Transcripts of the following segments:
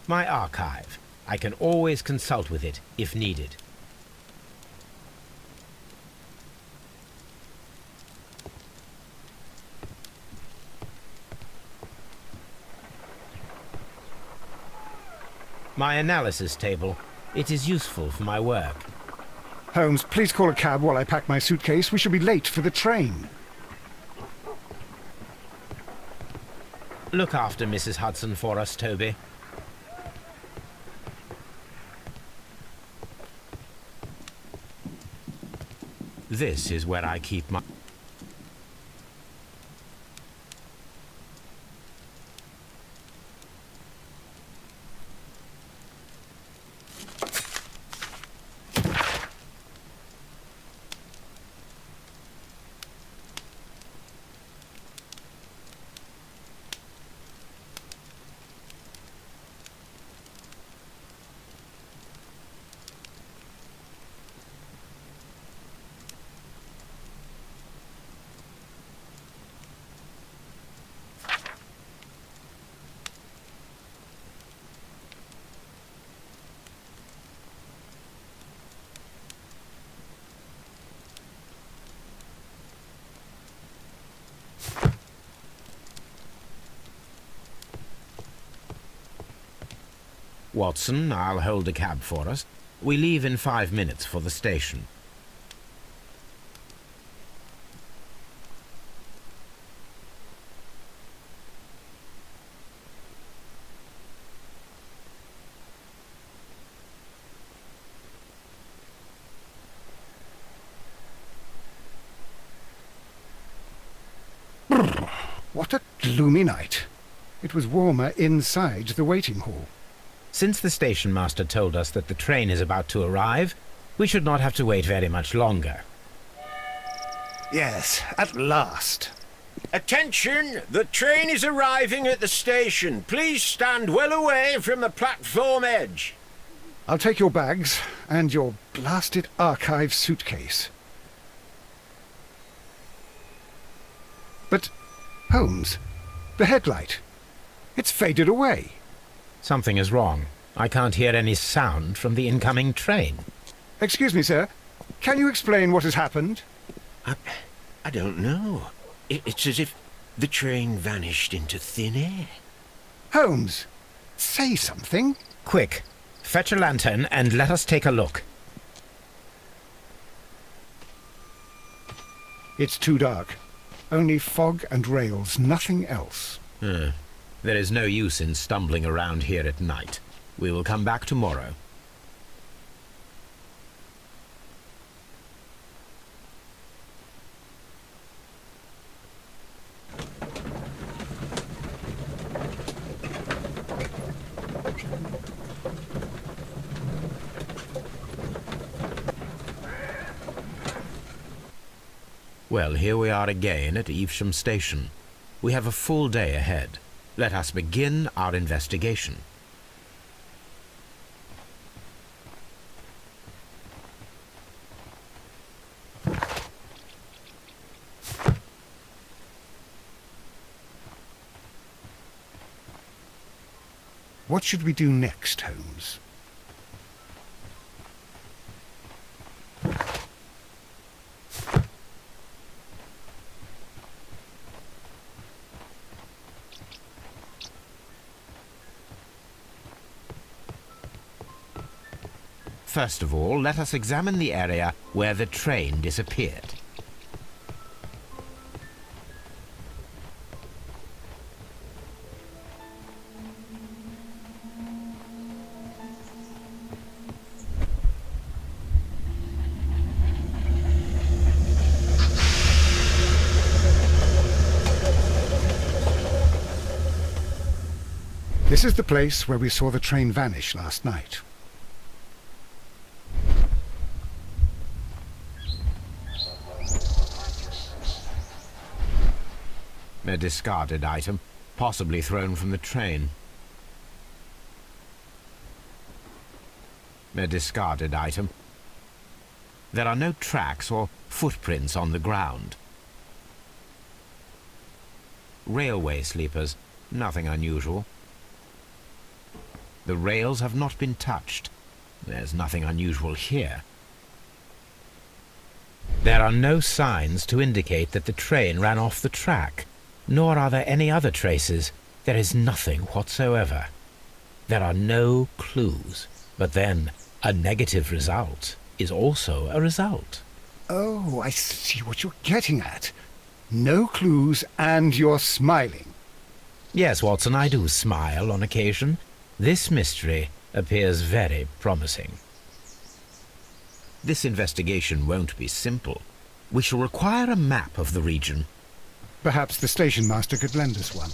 My archive. I can always consult with it if needed. My analysis table. It is useful for my work. Holmes, please call a cab while I pack my suitcase. We shall be late for the train. Look after Mrs. Hudson for us, Toby. This is where I keep my... Watson, I'll hold a cab for us. We leave in 5 minutes for the station. What a gloomy night. It was warmer inside the waiting hall. Since the station master told us that the train is about to arrive, we should not have to wait very much longer. Yes, at last. Attention! The train is arriving at the station. Please stand well away from the platform edge. I'll take your bags and your blasted archive suitcase. But, Holmes, the headlight. It's faded away. Something is wrong. I can't hear any sound from the incoming train. Excuse me, sir. Can you explain what has happened? I don't know. It's as if the train vanished into thin air. Holmes, say something. Quick, fetch a lantern and let us take a look. It's too dark. Only fog and rails, nothing else. There is no use in stumbling around here at night. We will come back tomorrow. Well, here we are again at Evesham Station. We have a full day ahead. Let us begin our investigation. What should we do next, Holmes? First of all, let us examine the area where the train disappeared. This is the place where we saw the train vanish last night. A discarded item, possibly thrown from the train. A discarded item. There are no tracks or footprints on the ground. Railway sleepers, nothing unusual. The rails have not been touched. There's nothing unusual here. There are no signs to indicate that the train ran off the track, nor are there any other traces. There is nothing whatsoever. There are no clues. But then, a negative result is also a result. Oh, I see what you're getting at. No clues, and you're smiling. Yes, Watson, I do smile on occasion. This mystery appears very promising. This investigation won't be simple. We shall require a map of the region. Perhaps the station master could lend us one.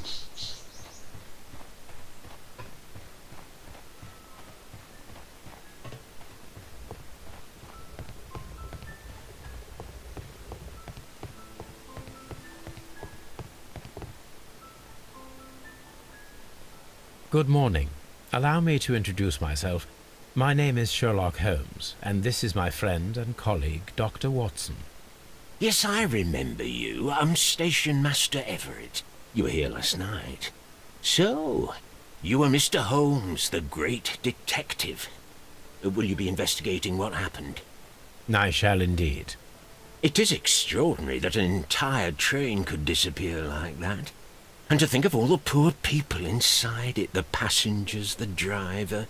Good morning. Allow me to introduce myself. My name is Sherlock Holmes, and this is my friend and colleague, Dr. Watson. Yes, I remember you. I'm Station Master Everett. You were here last night. So, you are Mr. Holmes, the great detective. Will you be investigating what happened? I shall indeed. It is extraordinary that an entire train could disappear like that. And to think of all the poor people inside it, the passengers, the driver.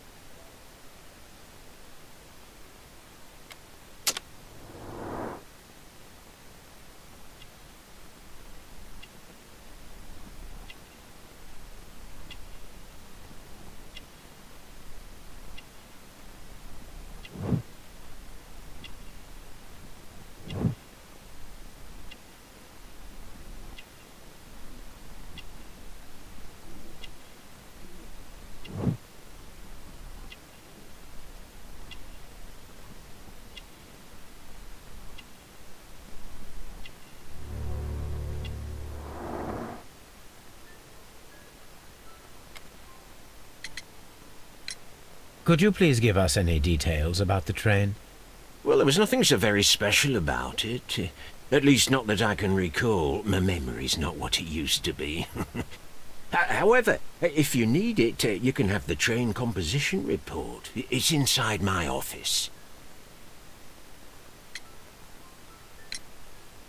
Could you please give us any details about the train? Well, there was nothing so very special about it. At least not that I can recall. My memory's not what it used to be. However, if you need it, you can have the train composition report. It's inside my office.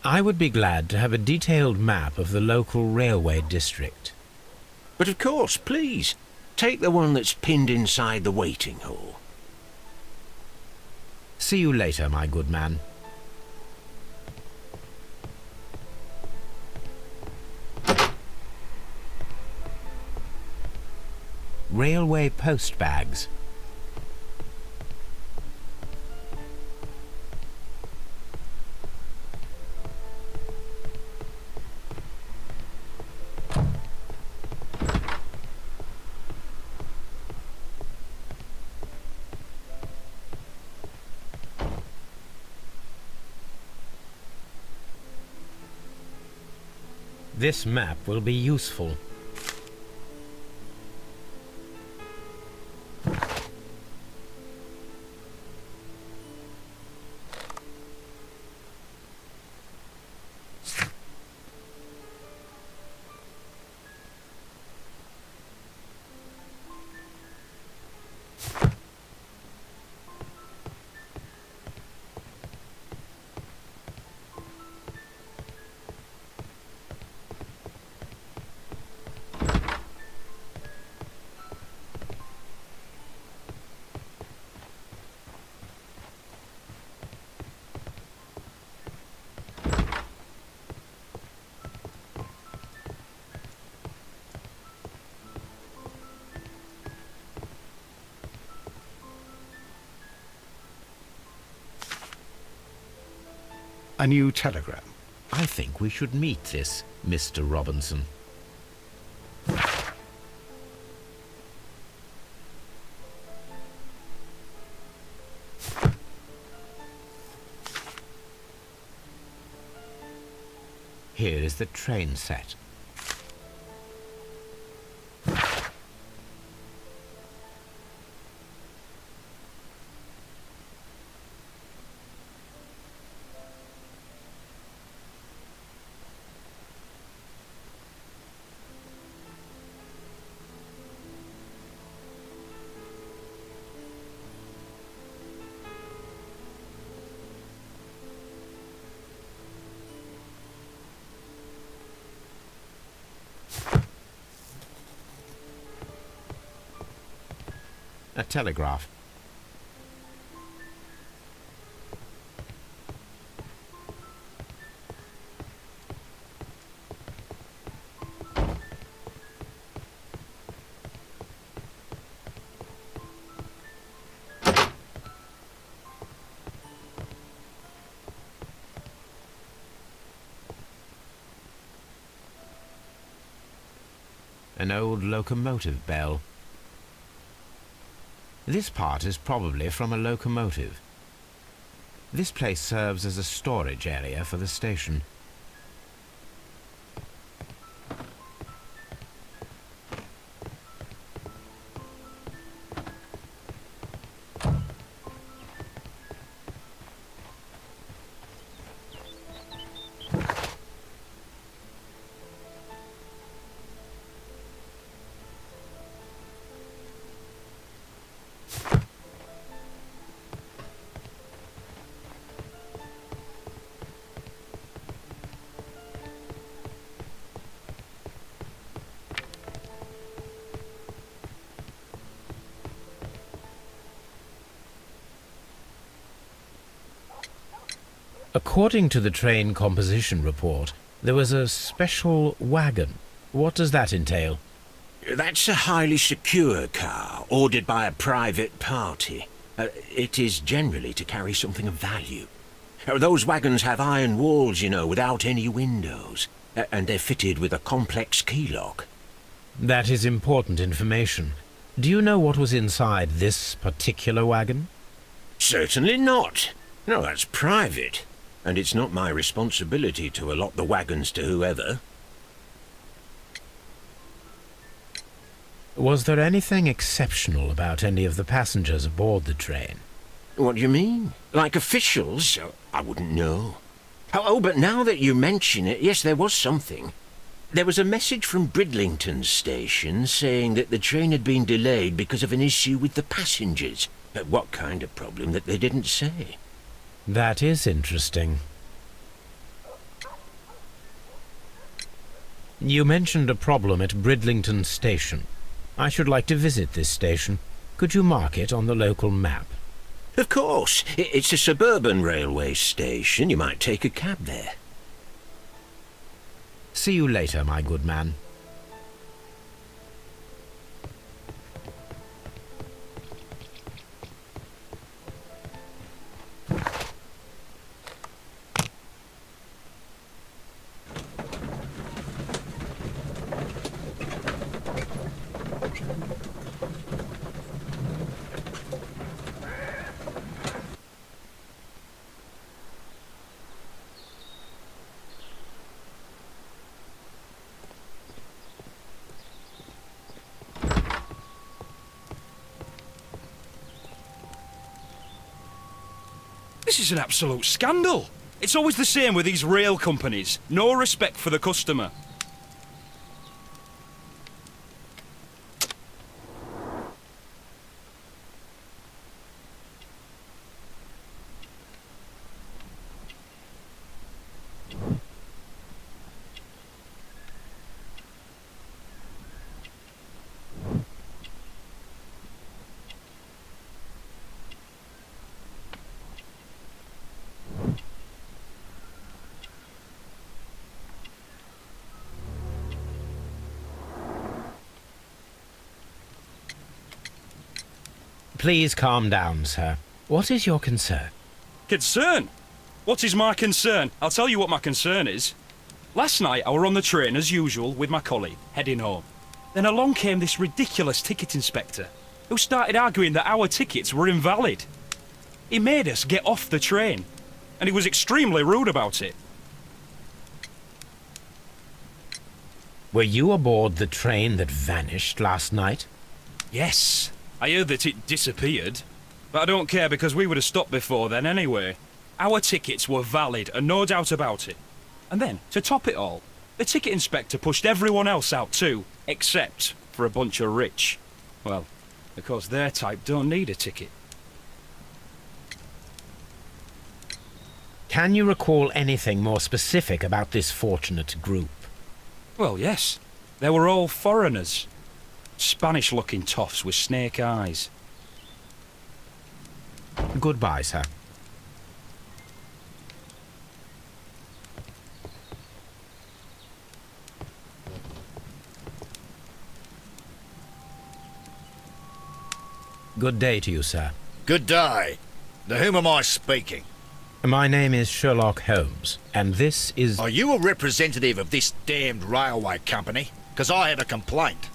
I would be glad to have a detailed map of the local railway district. But of course, please, take the one that's pinned inside the waiting hall. See you later, my good man. Railway post bags. This map will be useful. A new telegram. I think we should meet this Mr. Robinson. Here is the train set. A telegraph. An old locomotive bell. This part is probably from a locomotive. This place serves as a storage area for the station. According to the train composition report, there was a special wagon. What does that entail? That's a highly secure car, ordered by a private party. It is generally to carry something of value. Those wagons have iron walls, you know, without any windows, and they're fitted with a complex key lock. That is important information. Do you know what was inside this particular wagon? Certainly not. No, that's private. And it's not my responsibility to allot the wagons to whoever. Was there anything exceptional about any of the passengers aboard the train? What do you mean? Like officials? I wouldn't know. Oh, but now that you mention it, yes, there was something. There was a message from Bridlington station saying that the train had been delayed because of an issue with the passengers. But what kind of problem that they didn't say? That is interesting. You mentioned a problem at Bridlington station. I should like to visit this station. Could you mark it on the local map? Of course. It's a suburban railway station. You might take a cab there. See you later, my good man. This is an absolute scandal. It's always the same with these rail companies. No respect for the customer. Please calm down, sir. What is your concern? Concern? What is my concern? I'll tell you what my concern is. Last night I were on the train as usual with my colleague, heading home. Then along came this ridiculous ticket inspector, who started arguing that our tickets were invalid. He made us get off the train, and he was extremely rude about it. Were you aboard the train that vanished last night? Yes, I heard that it disappeared. But I don't care because we would have stopped before then anyway. Our tickets were valid and no doubt about it. And then, to top it all, the ticket inspector pushed everyone else out too, except for a bunch of rich. Well, because their type don't need a ticket. Can you recall anything more specific about this fortunate group? Well, yes. They were all foreigners. Spanish-looking toffs with snake eyes. Goodbye, sir. Good day to you, sir. Good day. To whom am I speaking? My name is Sherlock Holmes, and this is... Are you a representative of this damned railway company? Because I have a complaint.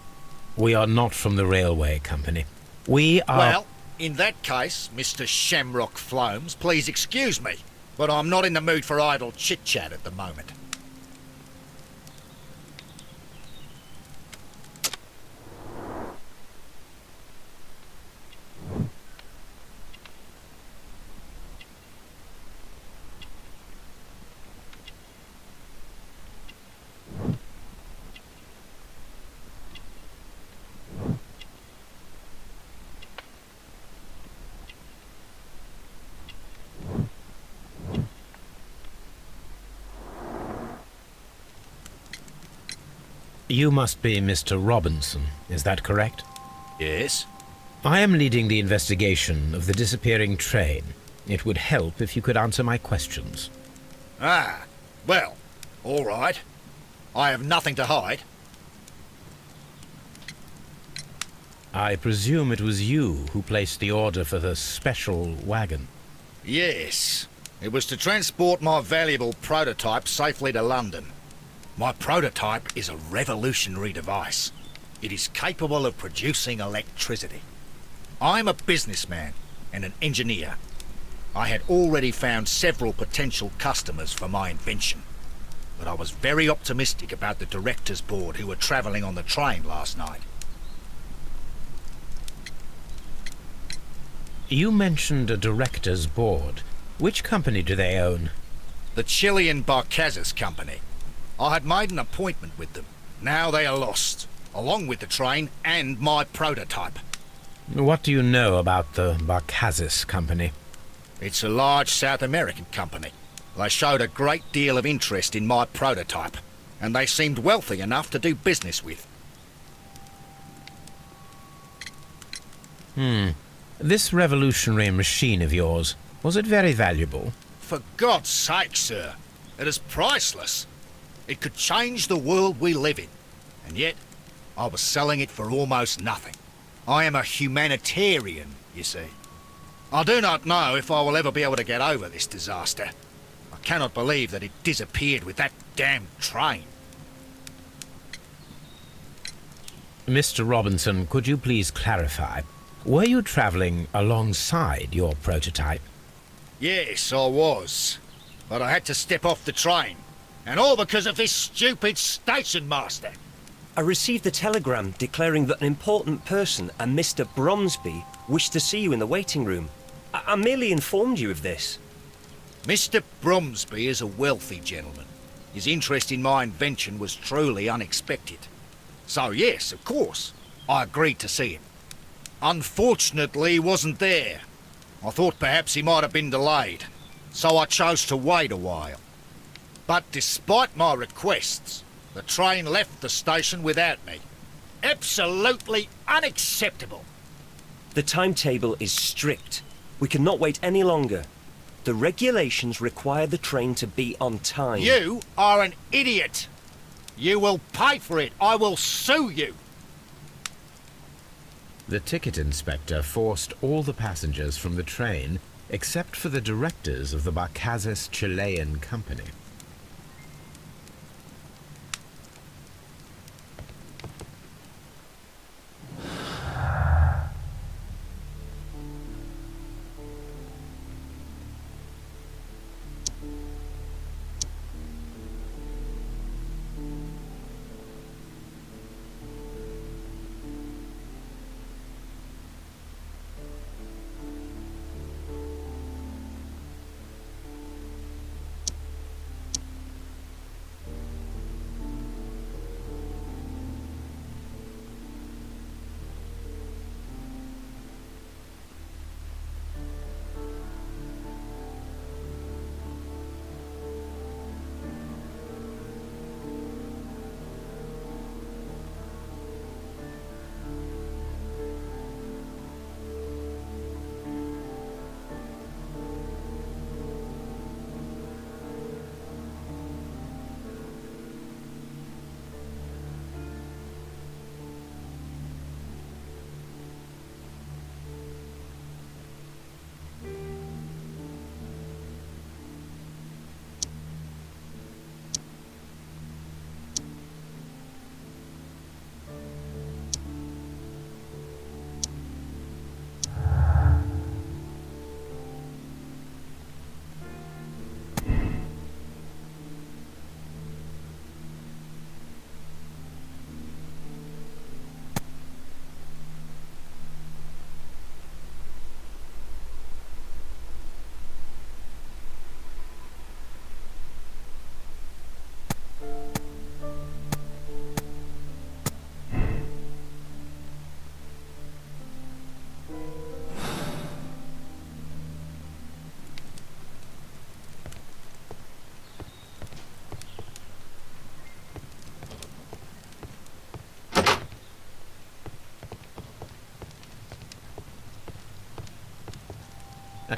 We are not from the railway company. We are... Well, in that case, Mr. Shamrock Flomes, please excuse me, but I'm not in the mood for idle chit-chat at the moment. You must be Mr. Robinson, is that correct? Yes? I am leading the investigation of the disappearing train. It would help if you could answer my questions. Ah, well, all right. I have nothing to hide. I presume it was you who placed the order for the special wagon. Yes. It was to transport my valuable prototype safely to London. My prototype is a revolutionary device. It is capable of producing electricity. I'm a businessman and an engineer. I had already found several potential customers for my invention, but I was very optimistic about the directors' board who were travelling on the train last night. You mentioned a director's board. Which company do they own? The Chilean Barcazes Company. I had made an appointment with them. Now they are lost, along with the train and my prototype. What do you know about the Barcazes Company? It's a large South American company. They showed a great deal of interest in my prototype, and they seemed wealthy enough to do business with. This revolutionary machine of yours, was it very valuable? For God's sake, sir, it is priceless. It could change the world we live in, and yet I was selling it for almost nothing. I am a humanitarian, you see. I do not know if I will ever be able to get over this disaster. I cannot believe that it disappeared with that damned train. Mr. Robinson, could you please clarify? Were you travelling alongside your prototype? Yes, I was. But I had to step off the train. And all because of this stupid station master. I received a telegram declaring that an important person, a Mr. Bromsby, wished to see you in the waiting room. I merely informed you of this. Mr. Bromsby is a wealthy gentleman. His interest in my invention was truly unexpected. So yes, of course, I agreed to see him. Unfortunately, he wasn't there. I thought perhaps he might have been delayed, so I chose to wait a while. But despite my requests, the train left the station without me. Absolutely unacceptable. The timetable is strict. We cannot wait any longer. The regulations require the train to be on time. You are an idiot. You will pay for it. I will sue you. The ticket inspector forced all the passengers from the train except for the directors of the Barcazes Chilean Company.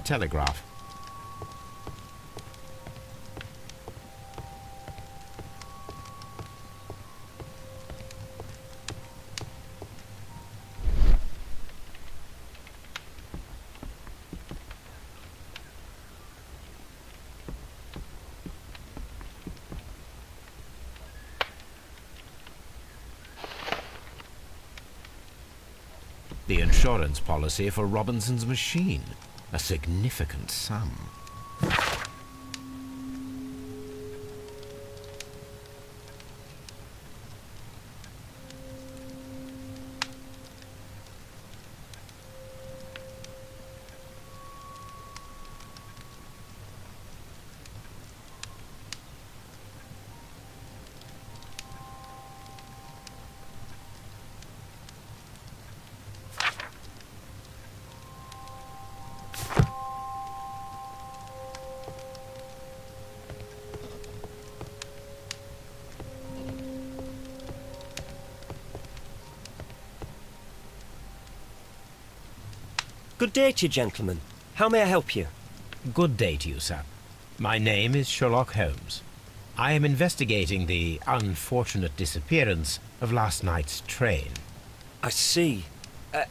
that telegraph. The insurance policy for Robinson's machine. A significant sum. Good day to you, gentlemen. How may I help you? Good day to you, sir. My name is Sherlock Holmes. I am investigating the unfortunate disappearance of last night's train. I see.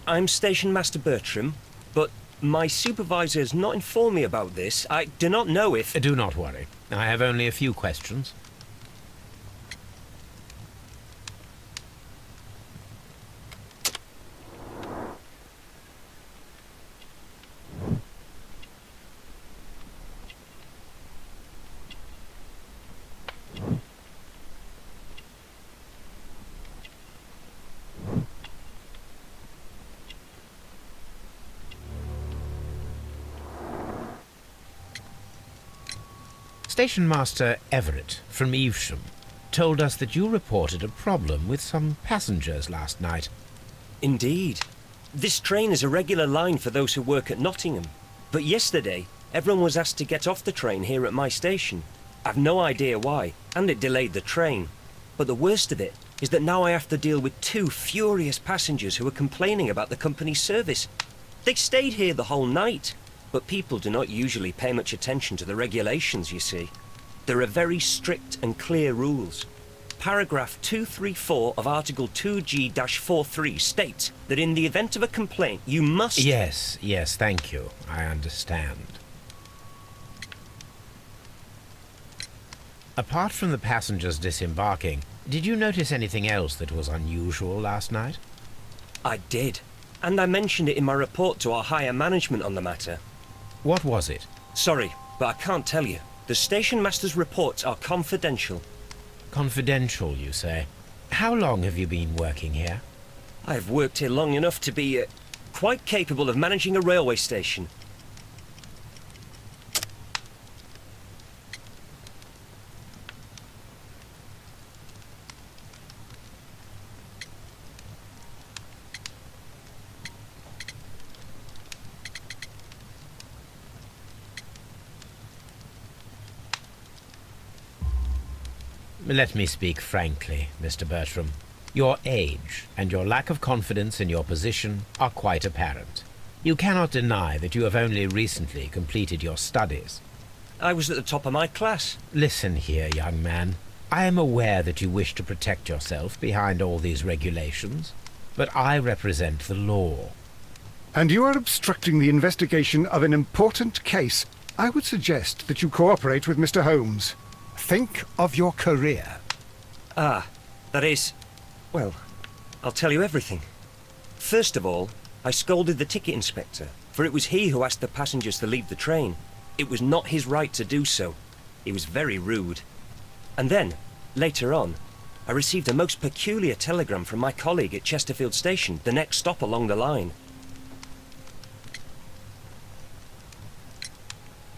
I'm Station Master Bertram, but my supervisor has not informed me about this. I do not know if... Do not worry. I have only a few questions. Station Master Everett from Evesham told us that you reported a problem with some passengers last night. Indeed. This train is a regular line for those who work at Nottingham. But yesterday, everyone was asked to get off the train here at my station. I've no idea why, and it delayed the train. But the worst of it is that now I have to deal with two furious passengers who are complaining about the company's service. They stayed here the whole night. But people do not usually pay much attention to the regulations, you see. There are very strict and clear rules. Paragraph 234 of Article 2G-43 states that in the event of a complaint, you must... Yes, thank you. I understand. Apart from the passengers disembarking, did you notice anything else that was unusual last night? I did, and I mentioned it in my report to our higher management on the matter. What was it? Sorry, but I can't tell you. The station master's reports are confidential. Confidential, you say? How long have you been working here? I've worked here long enough to be quite capable of managing a railway station. Let me speak frankly, Mr. Bertram. Your age and your lack of confidence in your position are quite apparent. You cannot deny that you have only recently completed your studies. I was at the top of my class. Listen here, young man. I am aware that you wish to protect yourself behind all these regulations, but I represent the law. And you are obstructing the investigation of an important case. I would suggest that you cooperate with Mr. Holmes. Think of your career. Ah, that is... Well, I'll tell you everything. First of all, I scolded the ticket inspector, for it was he who asked the passengers to leave the train. It was not his right to do so. He was very rude. And then, later on, I received a most peculiar telegram from my colleague at Chesterfield Station, the next stop along the line.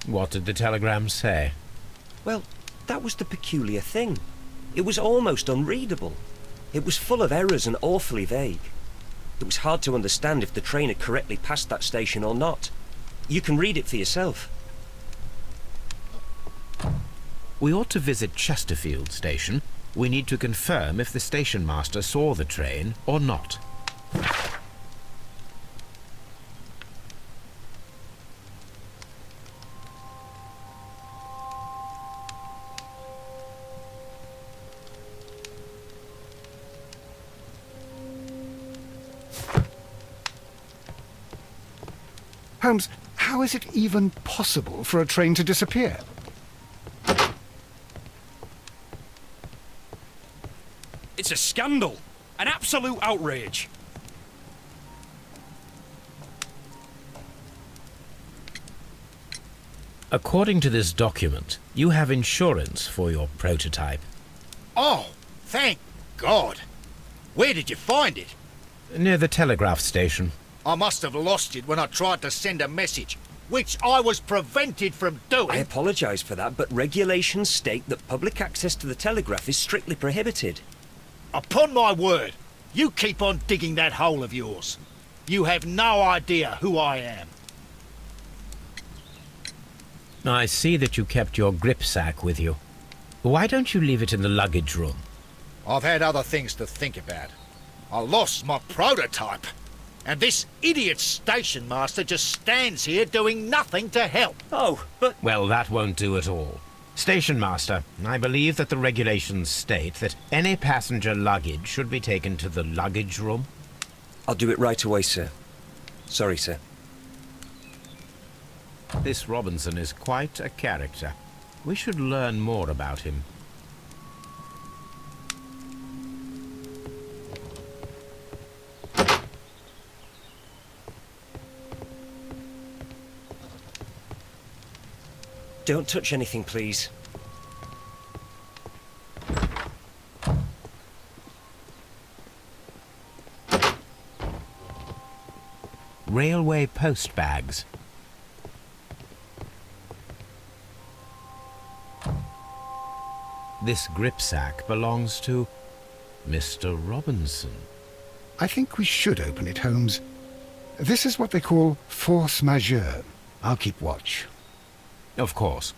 What did the telegram say? Well, that was the peculiar thing. It was almost unreadable. It was full of errors and awfully vague. It was hard to understand if the train had correctly passed that station or not. You can read it for yourself. We ought to visit Chesterfield Station. We need to confirm if the station master saw the train or not. Holmes, how is it even possible for a train to disappear? It's a scandal. An absolute outrage. According to this document, you have insurance for your prototype. Oh, thank God. Where did you find it? Near the telegraph station. I must have lost it when I tried to send a message, which I was prevented from doing. I apologise for that, but regulations state that public access to the telegraph is strictly prohibited. Upon my word, you keep on digging that hole of yours. You have no idea who I am. I see that you kept your grip sack with you. Why don't you leave it in the luggage room? I've had other things to think about. I lost my prototype. And this idiot station master just stands here doing nothing to help. Oh, but... Well, that won't do at all. Station master, I believe that the regulations state that any passenger luggage should be taken to the luggage room. I'll do it right away, sir. Sorry, sir. This Robinson is quite a character. We should learn more about him. Don't touch anything, please. Railway post bags. This grip sack belongs to Mr. Robinson. I think we should open it, Holmes. This is what they call force majeure. I'll keep watch. Of course.